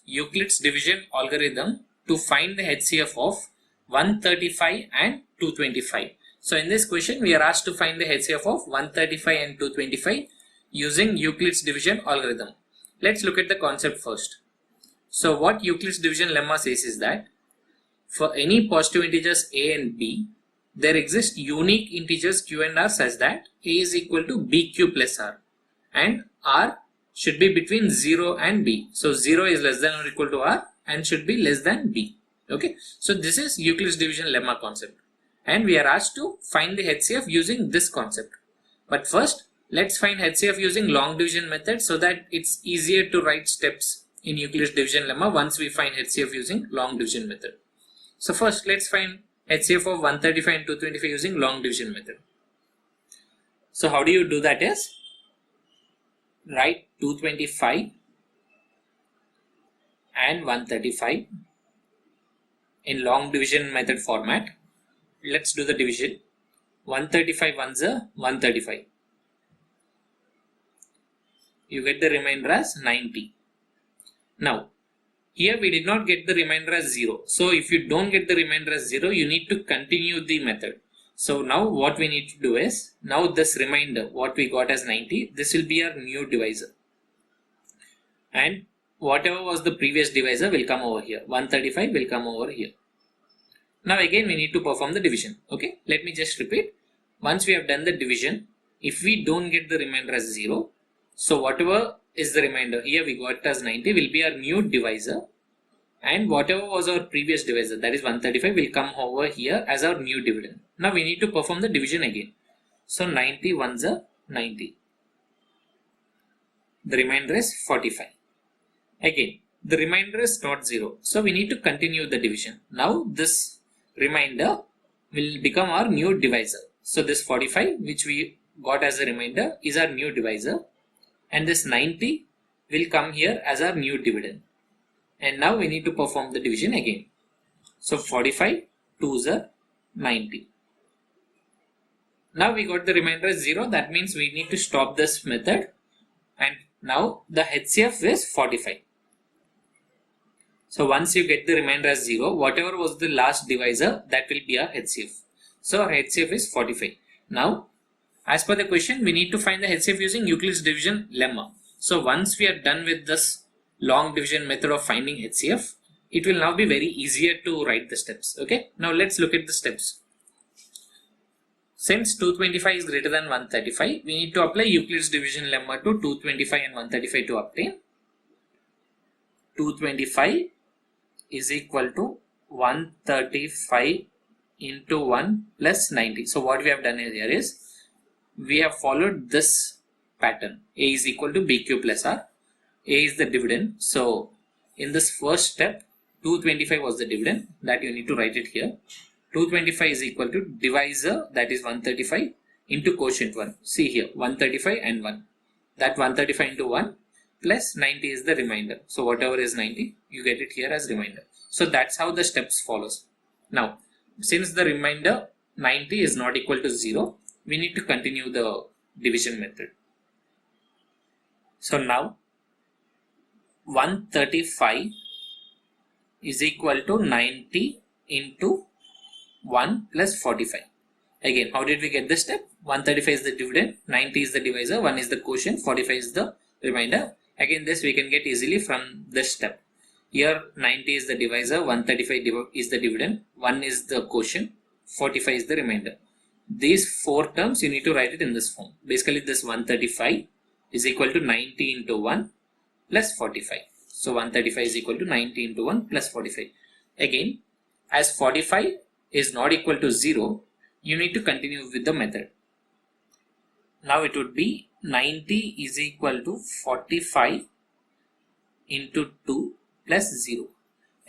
Euclid's division algorithm to find the HCF of 135 and 225. So in this question we are asked to find the HCF of 135 and 225 using Euclid's division algorithm. Let's look at the concept first. So what Euclid's division lemma says is that for any positive integers a and b, there exist unique integers q and r such that a is equal to bq plus r and r should be between 0 and b. So 0 is less than or equal to r and should be less than b. Okay, so this is Euclid's division lemma concept and we are asked to find the HCF using this concept. But first let's find HCF using long division method so that it's easier to write steps in Euclid's division lemma once we find HCF using long division method. So first let's find HCF of 135 and 225 using long division method. So how do you do that is, write 225 and 135 in long division method format. Let's do the division. 135 ones are 135. You get the remainder as 90. Now here we did not get the remainder as 0. So if you don't get the remainder as 0, you need to continue the method. So now what we need to do is, now this remainder what we got as 90, this will be our new divisor. And whatever was the previous divisor will come over here. 135 will come over here. Now again we need to perform the division. Okay, let me just repeat. Once we have done the division, if we don't get the remainder as 0, so whatever is the remainder here we got as 90 will be our new divisor, and whatever was our previous divisor, that is 135, will come over here as our new dividend. Now we need to perform the division again. So 90 ones are 90. The remainder is 45. Again the remainder is not 0, so we need to continue the division. Now this remainder will become our new divisor. So this 45 which we got as a remainder is our new divisor, and this 90 will come here as our new dividend. And now we need to perform the division again. So 45 2s are 90. Now we got the remainder as 0, that means we need to stop this method, and now the HCF is 45. So once you get the remainder as 0, whatever was the last divisor, that will be our HCF. So our HCF is 45. Now as per the question, we need to find the HCF using Euclid's division lemma. So once we are done with this long division method of finding HCF, it will now be very easier to write the steps. Okay, now let's look at the steps. Since 225 is greater than 135, we need to apply Euclid's division lemma to 225 and 135 to obtain 225 is equal to 135 into 1 plus 90. So what we have done here is, we have followed this pattern. A is equal to BQ plus R. A is the dividend. So in this first step, 225 was the dividend, that you need to write it here. 225 is equal to divisor, that is 135, into quotient 1. See here, 135 and 1. That 135 into 1 plus 90 is the remainder. So whatever is 90, you get it here as remainder. So that's how the steps follows. Now, since the remainder 90 is not equal to 0, we need to continue the division method. So now 135 is equal to 90 into 1 plus 45. Again, how did we get this step? 135 is the dividend, 90 is the divisor, 1 is the quotient, 45 is the remainder. Again, this we can get easily from this step. Here 90 is the divisor, 135 is the dividend, 1 is the quotient, 45 is the remainder. These 4 terms you need to write it in this form. Basically this 135 is equal to 90 into 1 plus 45. So 135 is equal to 90 into 1 plus 45. Again, as 45 is not equal to 0, you need to continue with the method. Now it would be 90 is equal to 45 into 2 plus 0.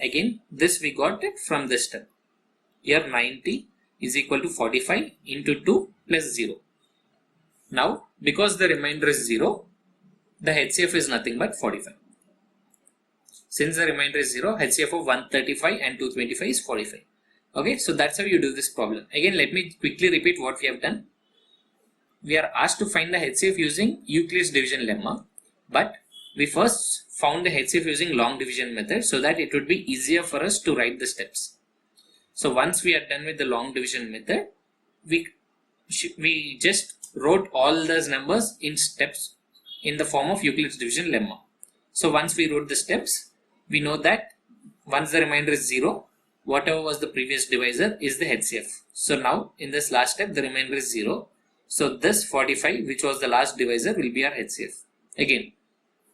Again, this we got it from this step. Here 90 is equal to 45 into 2 plus 0. Now, because the remainder is 0, the HCF is nothing but 45. Since the remainder is 0, HCF of 135 and 225 is 45. Okay, so that's how you do this problem. Again, let me quickly repeat what we have done. We are asked to find the HCF using Euclid's division lemma, but we first found the HCF using long division method so that it would be easier for us to write the steps. So once we are done with the long division method, we just wrote all those numbers in steps in the form of Euclid's division lemma. So once we wrote the steps, we know that once the remainder is 0, whatever was the previous divisor is the HCF. So now in this last step, the remainder is 0. So this 45, which was the last divisor, will be our HCF. Again,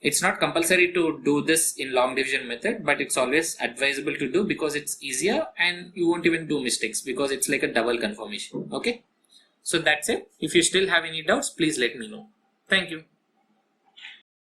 it's not compulsory to do this in long division method, but it's always advisable to do because it's easier and you won't even do mistakes because it's like a double confirmation. Okay. So that's it. If you still have any doubts, please let me know. Thank you.